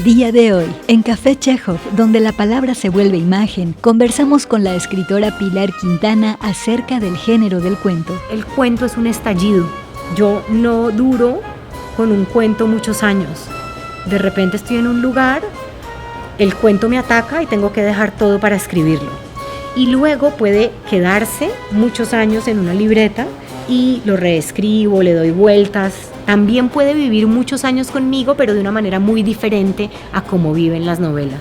El día de hoy, en Café Chekhov, donde la palabra se vuelve imagen, conversamos con la escritora Pilar Quintana acerca del género del cuento. El cuento es un estallido. Yo no duro con un cuento muchos años. De repente estoy en un lugar, el cuento me ataca y tengo que dejar todo para escribirlo. Y luego puede quedarse muchos años en una libreta y lo reescribo, le doy vueltas. También puede vivir muchos años conmigo, pero de una manera muy diferente a cómo viven las novelas.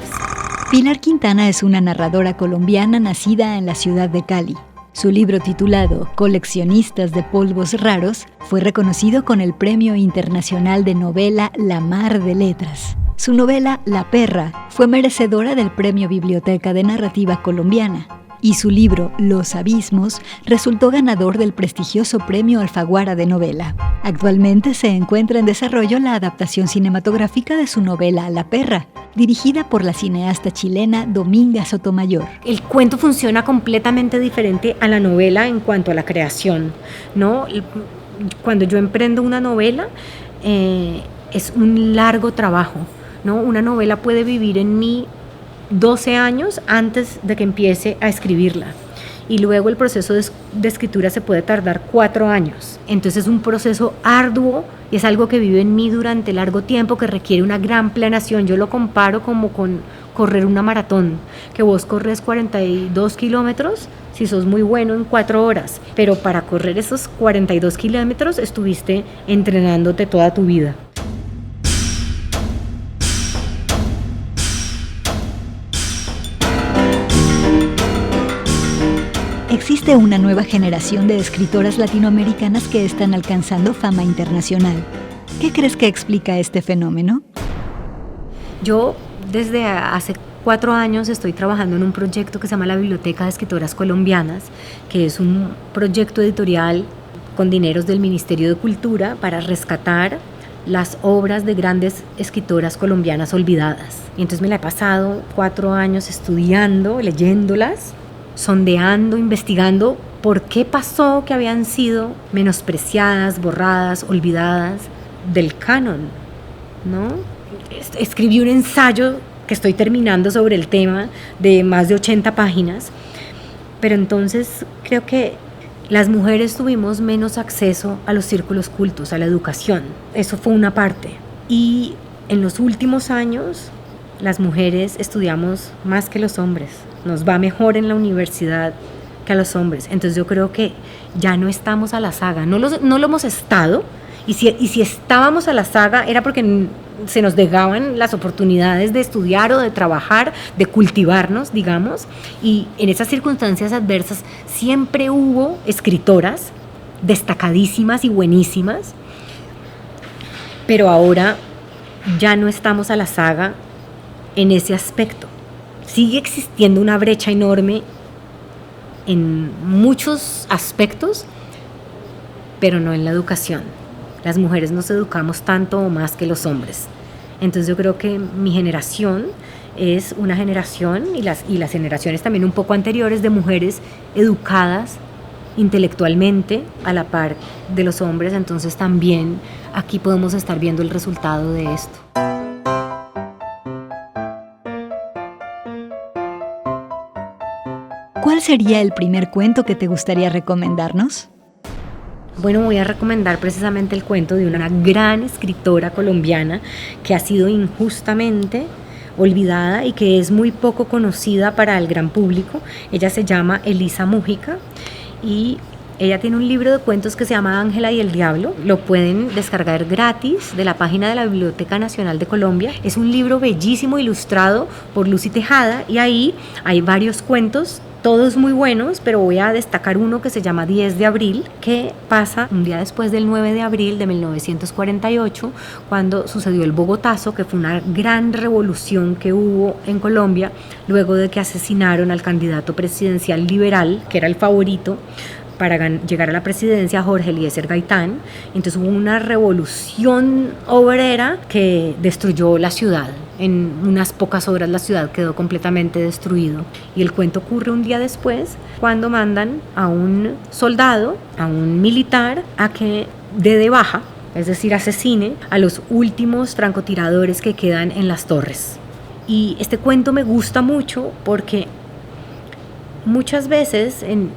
Pilar Quintana es una narradora colombiana nacida en la ciudad de Cali. Su libro titulado Coleccionistas de polvos raros fue reconocido con el Premio Internacional de Novela La Mar de Letras. Su novela La Perra fue merecedora del Premio Biblioteca de Narrativa Colombiana. Y su libro Los Abismos resultó ganador del prestigioso Premio Alfaguara de Novela. Actualmente se encuentra en desarrollo la adaptación cinematográfica de su novela La Perra, dirigida por la cineasta chilena Dominga Sotomayor. El cuento funciona completamente diferente a la novela en cuanto a la creación, ¿no? Cuando yo emprendo una novela, es un largo trabajo, ¿no? Una novela puede vivir en mí 12 años antes de que empiece a escribirla. Y luego el proceso de escritura se puede tardar 4 años. Entonces es un proceso arduo y es algo que vive en mí durante largo tiempo, que requiere una gran planeación. Yo lo comparo como con correr una maratón, que vos corres 42 kilómetros si sos muy bueno en 4 horas, pero para correr esos 42 kilómetros estuviste entrenándote toda tu vida. Existe una nueva generación de escritoras latinoamericanas que están alcanzando fama internacional. ¿Qué crees que explica este fenómeno? Yo desde hace 4 años estoy trabajando en un proyecto que se llama la Biblioteca de Escritoras Colombianas, que es un proyecto editorial con dineros del Ministerio de Cultura para rescatar las obras de grandes escritoras colombianas olvidadas. Y entonces me la he pasado 4 años estudiando, leyéndolas, sondeando, investigando por qué pasó que habían sido menospreciadas, borradas, olvidadas del canon, ¿no? Escribí un ensayo que estoy terminando sobre el tema de más de 80 páginas, pero entonces creo que las mujeres tuvimos menos acceso a los círculos cultos, a la educación. Eso fue una parte. Y en los últimos años las mujeres estudiamos más que los hombres. Nos va mejor en la universidad que a los hombres. Entonces yo creo que ya no estamos a la saga. No lo hemos estado. Y si estábamos a la saga era porque se nos negaban las oportunidades de estudiar o de trabajar, de cultivarnos, digamos. Y en esas circunstancias adversas siempre hubo escritoras destacadísimas y buenísimas. Pero ahora ya no estamos a la saga en ese aspecto. Sigue existiendo una brecha enorme en muchos aspectos, pero no en la educación. Las mujeres nos educamos tanto o más que los hombres. Entonces yo creo que mi generación es una generación, y las generaciones también un poco anteriores, de mujeres educadas intelectualmente a la par de los hombres. Entonces también aquí podemos estar viendo el resultado de esto. ¿Cuál sería el primer cuento que te gustaría recomendarnos? Bueno, voy a recomendar precisamente el cuento de una gran escritora colombiana que ha sido injustamente olvidada y que es muy poco conocida para el gran público. Ella se llama Elisa Múgica y ella tiene un libro de cuentos que se llama Ángela y el Diablo. Lo pueden descargar gratis de la página de la Biblioteca Nacional de Colombia. Es un libro bellísimo, ilustrado por Lucy Tejada, y ahí hay varios cuentos, todos muy buenos, pero voy a destacar uno que se llama 10 de abril, que pasa un día después del 9 de abril de 1948, cuando sucedió el Bogotazo, que fue una gran revolución que hubo en Colombia, luego de que asesinaron al candidato presidencial liberal, que era el favorito para llegar a la presidencia, Jorge Eliezer Gaitán. Entonces hubo una revolución obrera que destruyó la ciudad. En unas pocas horas la ciudad quedó completamente destruido. Y el cuento ocurre un día después, cuando mandan a un soldado, a un militar, a que dé de baja es decir, asesine a los últimos francotiradores que quedan en las torres. Y este cuento me gusta mucho porque muchas veces en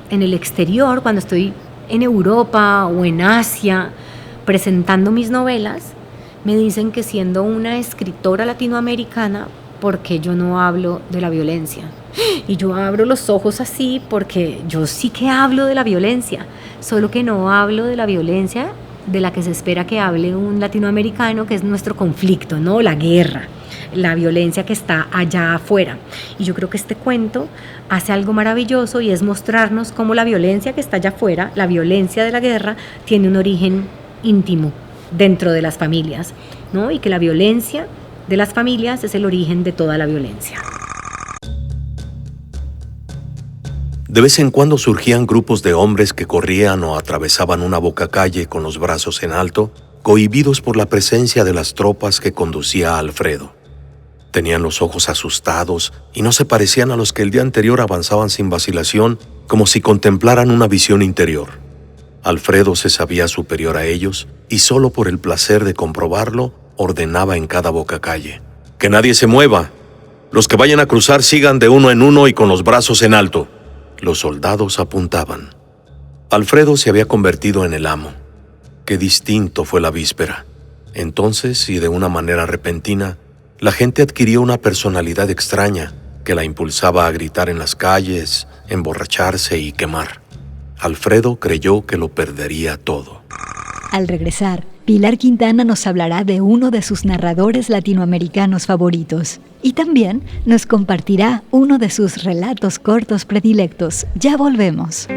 el exterior, cuando estoy en Europa o en Asia presentando mis novelas, me dicen que siendo una escritora latinoamericana, ¿por qué yo no hablo de la violencia? Y yo abro los ojos así porque yo sí que hablo de la violencia, solo que no hablo de la violencia de la que se espera que hable un latinoamericano, que es nuestro conflicto, ¿no? La guerra, la violencia que está allá afuera. Y yo creo que este cuento hace algo maravilloso y es mostrarnos cómo la violencia que está allá afuera, la violencia de la guerra, tiene un origen íntimo dentro de las familias, ¿no? Y que la violencia de las familias es el origen de toda la violencia. De vez en cuando surgían grupos de hombres que corrían o atravesaban una bocacalle con los brazos en alto, cohibidos por la presencia de las tropas que conducía Alfredo. Tenían los ojos asustados y no se parecían a los que el día anterior avanzaban sin vacilación, como si contemplaran una visión interior. Alfredo se sabía superior a ellos y solo por el placer de comprobarlo, ordenaba en cada bocacalle: «Que nadie se mueva. Los que vayan a cruzar sigan de uno en uno y con los brazos en alto». Los soldados apuntaban. Alfredo se había convertido en el amo. Qué distinto fue la víspera. Entonces, y de una manera repentina, la gente adquirió una personalidad extraña que la impulsaba a gritar en las calles, emborracharse y quemar. Alfredo creyó que lo perdería todo. Al regresar, Pilar Quintana nos hablará de uno de sus narradores latinoamericanos favoritos y también nos compartirá uno de sus relatos cortos predilectos. Ya volvemos.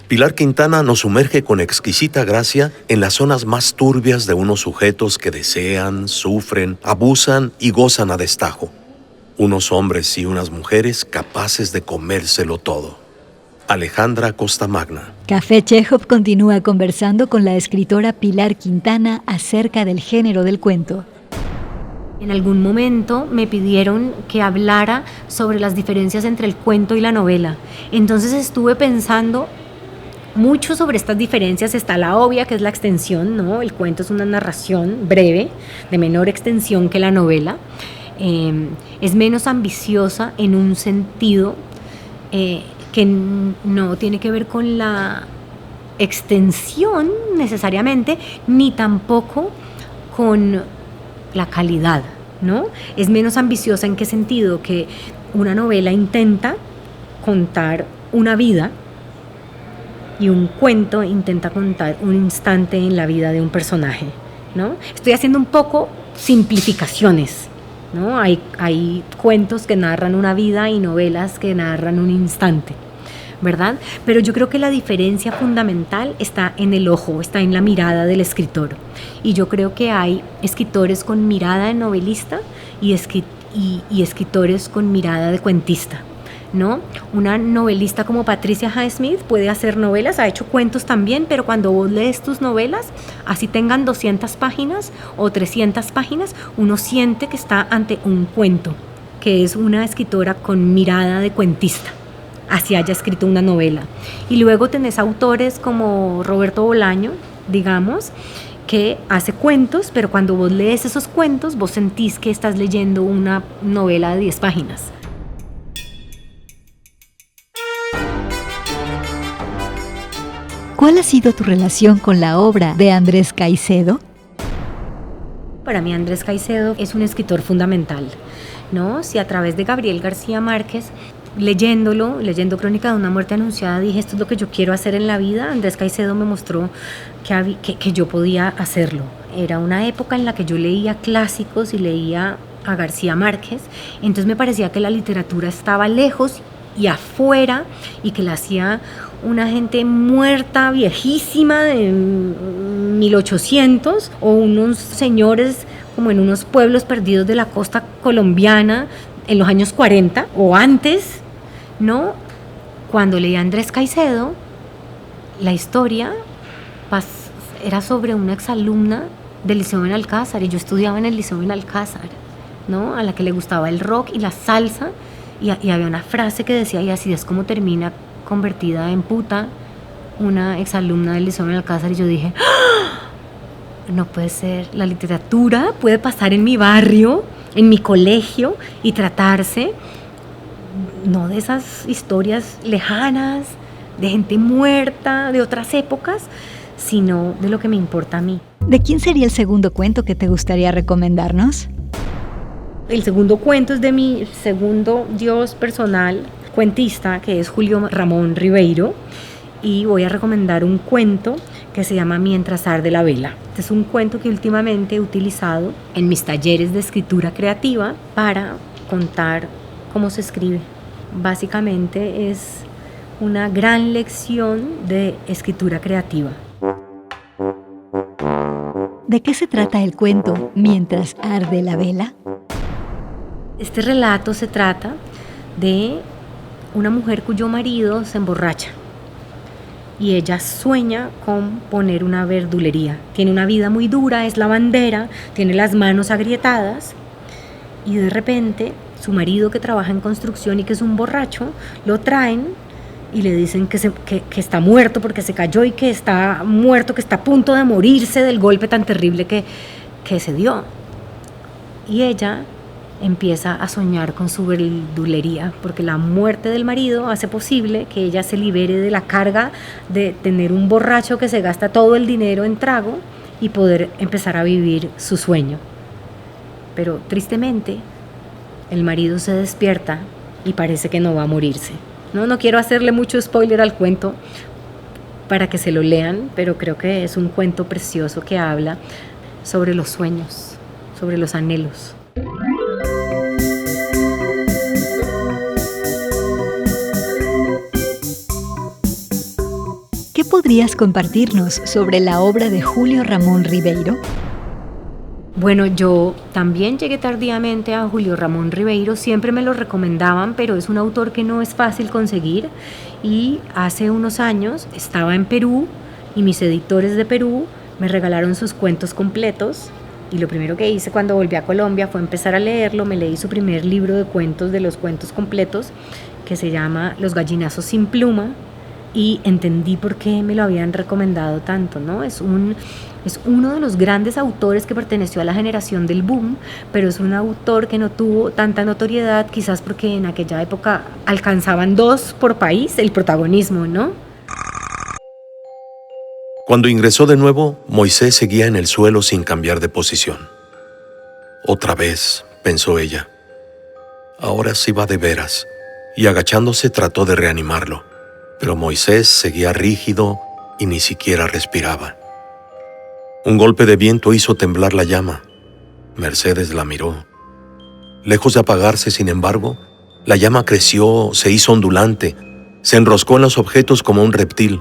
Pilar Quintana nos sumerge con exquisita gracia en las zonas más turbias de unos sujetos que desean, sufren, abusan y gozan a destajo. Unos hombres y unas mujeres capaces de comérselo todo. Alejandra Costamagna. Café Chekhov continúa conversando con la escritora Pilar Quintana acerca del género del cuento. En algún momento me pidieron que hablara sobre las diferencias entre el cuento y la novela. Entonces estuve pensando mucho sobre estas diferencias. Está la obvia, que es la extensión, ¿no? El cuento es una narración breve, de menor extensión que la novela. Es menos ambiciosa en un sentido que no tiene que ver con la extensión necesariamente, ni tampoco con la calidad, ¿no? Es menos ambiciosa en qué sentido, que una novela intenta contar una vida y un cuento intenta contar un instante en la vida de un personaje, ¿no? Estoy haciendo un poco simplificaciones, ¿no? Hay cuentos que narran una vida y novelas que narran un instante, ¿verdad? Pero yo creo que la diferencia fundamental está en el ojo, está en la mirada del escritor. Y yo creo que hay escritores con mirada de novelista y escritores con mirada de cuentista, ¿no? Una novelista como Patricia Highsmith puede hacer novelas, ha hecho cuentos también, pero cuando vos lees tus novelas, así tengan 200 páginas o 300 páginas, uno siente que está ante un cuento, que es una escritora con mirada de cuentista, así haya escrito una novela. Y luego tenés autores como Roberto Bolaño, digamos, que hace cuentos, pero cuando vos lees esos cuentos, vos sentís que estás leyendo una novela de 10 páginas. ¿Cuál ha sido tu relación con la obra de Andrés Caicedo? Para mí Andrés Caicedo es un escritor fundamental, ¿no? Si a través de Gabriel García Márquez, leyendo Crónica de una muerte anunciada, dije, esto es lo que yo quiero hacer en la vida, Andrés Caicedo me mostró que yo podía hacerlo. Era una época en la que yo leía clásicos y leía a García Márquez, entonces me parecía que la literatura estaba lejos y afuera y que la hacía una gente muerta, viejísima, de 1800, o unos señores como en unos pueblos perdidos de la costa colombiana en los años 40 o antes, No, cuando leí a Andrés Caicedo, la historia era sobre una exalumna del Liceo Benalcázar, y yo estudiaba en el Liceo Benalcázar, ¿no? A la que le gustaba el rock y la salsa, y había una frase que decía, y así es como termina convertida en puta una exalumna del Liceo Benalcázar, y yo dije, ¡ah! No puede ser, la literatura puede pasar en mi barrio, en mi colegio, y tratarse no de esas historias lejanas, de gente muerta, de otras épocas, sino de lo que me importa a mí. ¿De quién sería el segundo cuento que te gustaría recomendarnos? El segundo cuento es de mi segundo dios personal, cuentista, que es Julio Ramón Ribeiro, y voy a recomendar un cuento que se llama Mientras arde la vela. Este es un cuento que últimamente he utilizado en mis talleres de escritura creativa para contar cómo se escribe. Básicamente es una gran lección de escritura creativa. ¿De qué se trata el cuento Mientras arde la vela? Este relato se trata de una mujer cuyo marido se emborracha y ella sueña con poner una verdulería. Tiene una vida muy dura, es lavandera, tiene las manos agrietadas, y de repente su marido, que trabaja en construcción y que es un borracho, lo traen y le dicen que está muerto porque se cayó, y que está muerto, que está a punto de morirse del golpe tan terrible que se dio. Y ella empieza a soñar con su verdulería, porque la muerte del marido hace posible que ella se libere de la carga de tener un borracho que se gasta todo el dinero en trago y poder empezar a vivir su sueño. Pero tristemente, el marido se despierta y parece que no va a morirse. No quiero hacerle mucho spoiler al cuento para que se lo lean, pero creo que es un cuento precioso que habla sobre los sueños, sobre los anhelos. ¿Qué podrías compartirnos sobre la obra de Julio Ramón Ribeiro? Bueno, yo también llegué tardíamente a Julio Ramón Ribeiro, siempre me lo recomendaban, pero es un autor que no es fácil conseguir, y hace unos años estaba en Perú y mis editores de Perú me regalaron sus cuentos completos, y lo primero que hice cuando volví a Colombia fue empezar a leerlo. Me leí su primer libro de cuentos, de los cuentos completos, que se llama Los gallinazos sin pluma, y entendí por qué me lo habían recomendado tanto, ¿no? Es uno de los grandes autores que perteneció a la generación del boom, pero es un autor que no tuvo tanta notoriedad, quizás porque en aquella época alcanzaban 2 por país el protagonismo, ¿no? Cuando ingresó de nuevo, Moisés seguía en el suelo sin cambiar de posición. Otra vez, pensó ella. Ahora sí va de veras, y agachándose trató de reanimarlo, pero Moisés seguía rígido y ni siquiera respiraba. Un golpe de viento hizo temblar la llama. Mercedes la miró. Lejos de apagarse, sin embargo, la llama creció, se hizo ondulante, se enroscó en los objetos como un reptil.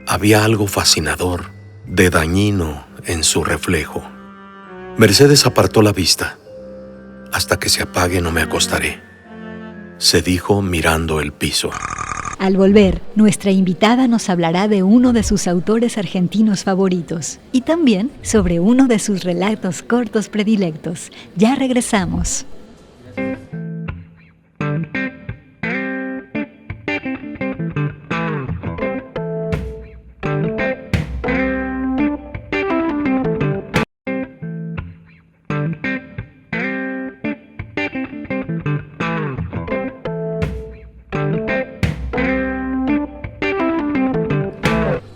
Había algo fascinador, de dañino en su reflejo. Mercedes apartó la vista. Hasta que se apague no me acostaré, se dijo mirando el piso. Al volver, nuestra invitada nos hablará de uno de sus autores argentinos favoritos y también sobre uno de sus relatos cortos predilectos. Ya regresamos.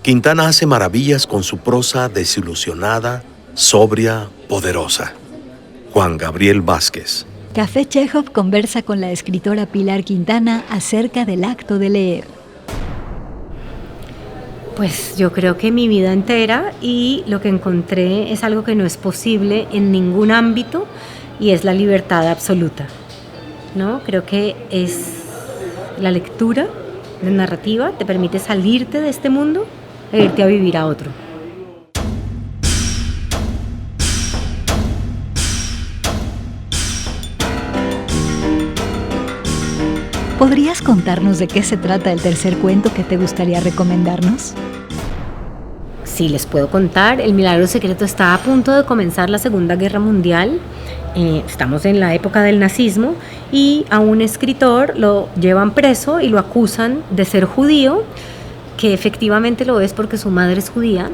Quintana hace maravillas con su prosa desilusionada, sobria, poderosa. Juan Gabriel Vázquez. Café Chekhov conversa con la escritora Pilar Quintana acerca del acto de leer. Pues yo creo que mi vida entera, y lo que encontré es algo que no es posible en ningún ámbito, y es la libertad absoluta, ¿no? Creo que es la lectura de narrativa, te permite salirte de este mundo e irte a vivir a otro. ¿Podrías contarnos de qué se trata el tercer cuento que te gustaría recomendarnos? Sí, les puedo contar. El Milagro Secreto está a punto de comenzar la Segunda Guerra Mundial. Estamos en la época del nazismo y a un escritor lo llevan preso y lo acusan de ser judío, que efectivamente lo es porque su madre es judía,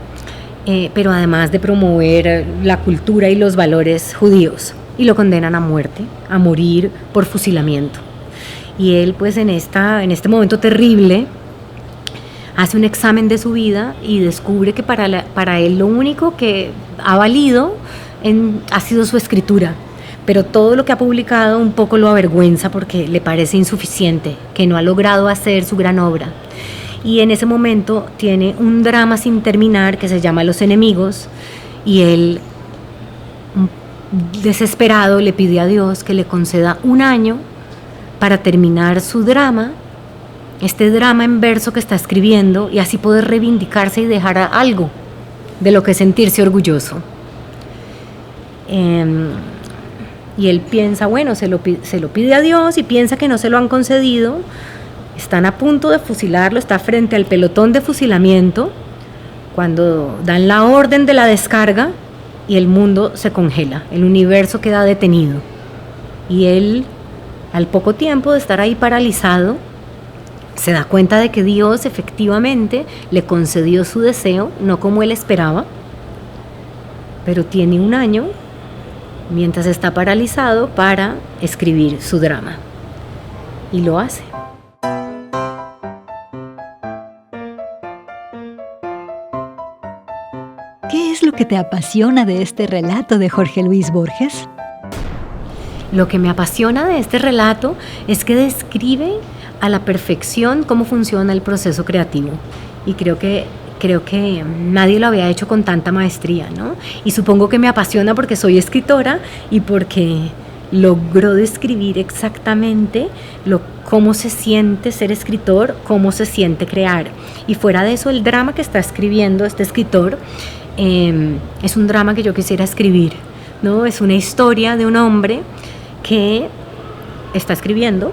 pero además de promover la cultura y los valores judíos, y lo condenan a muerte, a morir por fusilamiento. Y él, pues en este momento terrible, hace un examen de su vida y descubre que para él lo único que ha valido ha sido su escritura, pero todo lo que ha publicado un poco lo avergüenza porque le parece insuficiente, que no ha logrado hacer su gran obra. Y en ese momento tiene un drama sin terminar que se llama Los Enemigos, y él, desesperado, le pide a Dios que le conceda un año para terminar su drama, este drama en verso que está escribiendo, y así poder reivindicarse y dejar algo de lo que sentirse orgulloso. Y él piensa, bueno, se lo pide a Dios y piensa que no se lo han concedido. Están a punto de fusilarlo, está frente al pelotón de fusilamiento cuando dan la orden de la descarga y el mundo se congela, el universo queda detenido. Y él, al poco tiempo de estar ahí paralizado, se da cuenta de que Dios efectivamente le concedió su deseo, no como él esperaba, pero tiene un año, mientras está paralizado, para escribir su drama. Y lo hace. ¿Qué es lo que te apasiona de este relato de Jorge Luis Borges? Lo que me apasiona de este relato es que describe a la perfección cómo funciona el proceso creativo. Y creo que nadie lo había hecho con tanta maestría, ¿no? Y supongo que me apasiona porque soy escritora y porque logró describir exactamente cómo se siente ser escritor, cómo se siente crear. Y fuera de eso, el drama que está escribiendo este escritor es un drama que yo quisiera escribir, ¿no? Es una historia de un hombre que está escribiendo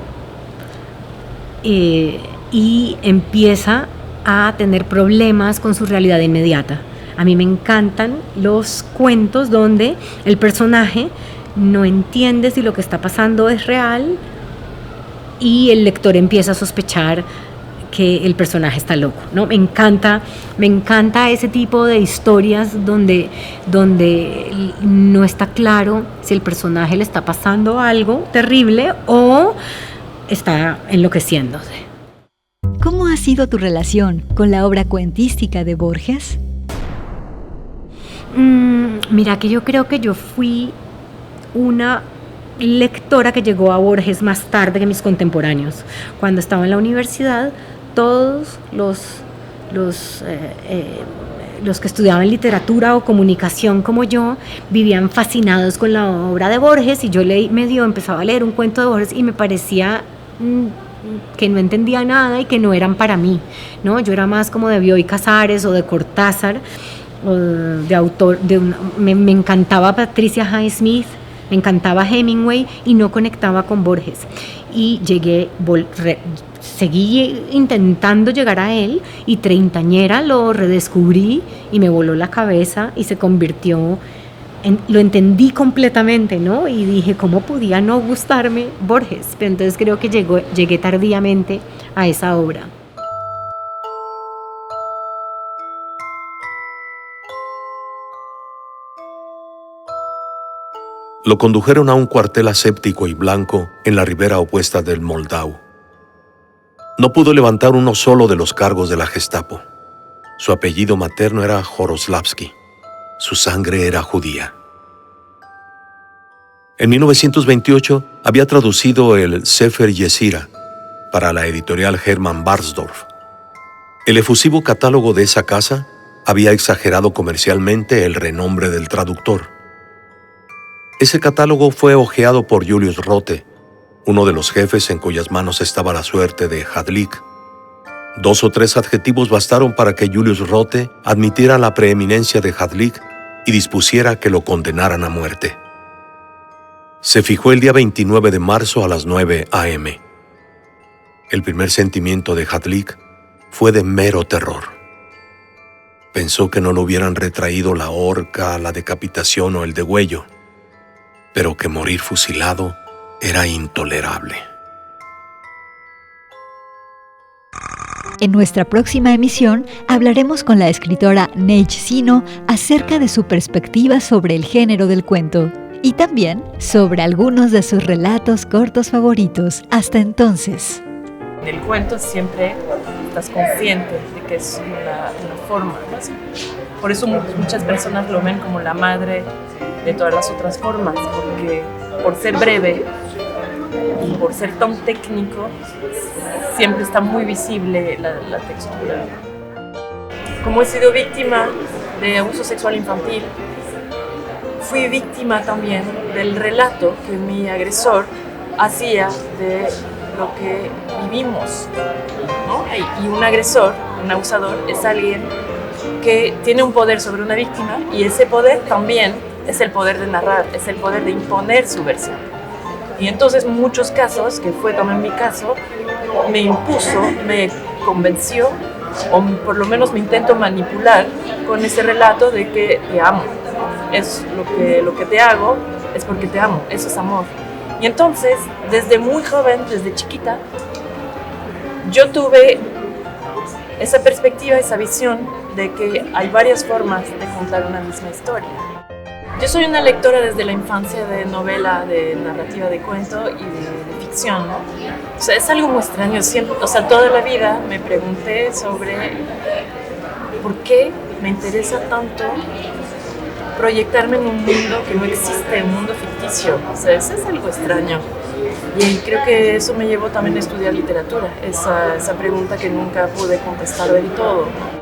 y empieza a tener problemas con su realidad inmediata. A mí me encantan los cuentos donde el personaje no entiende si lo que está pasando es real y el lector empieza a sospechar que el personaje está loco, ¿no? Me encanta ese tipo de historias donde no está claro si el personaje le está pasando algo terrible o está enloqueciéndose. ¿Cómo ha sido tu relación con la obra cuentística de Borges? Mira, que yo creo que yo fui una lectora que llegó a Borges más tarde que mis contemporáneos. Cuando estaba en la universidad, todos los que estudiaban literatura o comunicación como yo vivían fascinados con la obra de Borges, y yo empezaba a leer un cuento de Borges y me parecía que no entendía nada y que no eran para mí, ¿no? Yo era más como de Bioy Casares o de Cortázar, o de autor, me encantaba Patricia Highsmith, me encantaba Hemingway y no conectaba con Borges. Y seguí intentando llegar a él, y treintañera lo redescubrí y me voló la cabeza y se convirtió lo entendí completamente, ¿no? Y dije, ¿cómo podía no gustarme Borges? Pero entonces creo que llegué tardíamente a esa obra. Lo condujeron a un cuartel aséptico y blanco en la ribera opuesta del Moldau. No pudo levantar uno solo de los cargos de la Gestapo. Su apellido materno era Joroslavsky. Su sangre era judía. En 1928 había traducido el Sefer Yetzirah para la editorial Hermann Barsdorf. El efusivo catálogo de esa casa había exagerado comercialmente el renombre del traductor. Ese catálogo fue hojeado por Julius Rote, uno de los jefes en cuyas manos estaba la suerte de Hadlik. 2 o 3 adjetivos bastaron para que Julius Rote admitiera la preeminencia de Hadlik y dispusiera que lo condenaran a muerte. Se fijó el día 29 de marzo a las 9 a.m. El primer sentimiento de Hadlik fue de mero terror. Pensó que no lo hubieran retraído la horca, la decapitación o el degüello, pero que morir fusilado era intolerable. En nuestra próxima emisión hablaremos con la escritora Neige Sino acerca de su perspectiva sobre el género del cuento y también sobre algunos de sus relatos cortos favoritos. Hasta entonces. En el cuento siempre estás consciente de que es una forma, ¿no? Por eso muchas personas lo ven como la madre de todas las otras formas, porque por ser breve y por ser tan técnico, siempre está muy visible la textura. Como he sido víctima de abuso sexual infantil, fui víctima también del relato que mi agresor hacía de lo que vivimos, ¿no? Y un agresor, un abusador, es alguien que tiene un poder sobre una víctima y ese poder también es el poder de narrar, es el poder de imponer su versión. Y entonces en muchos casos, que fue también mi caso, me impuso, me convenció, o por lo menos me intento manipular con ese relato de que te amo. Es lo que te hago es porque te amo, eso es amor. Y entonces, desde muy joven, desde chiquita, yo tuve esa perspectiva, esa visión de que hay varias formas de contar una misma historia. Yo soy una lectora desde la infancia de novela, de narrativa de cuento y de ficción, ¿no? O sea, es algo muy extraño. Siempre, o sea, toda la vida me pregunté sobre por qué me interesa tanto proyectarme en un mundo que no existe, un mundo ficticio. O sea, eso es algo extraño. Y creo que eso me llevó también a estudiar literatura, esa pregunta que nunca pude contestar del todo, ¿no?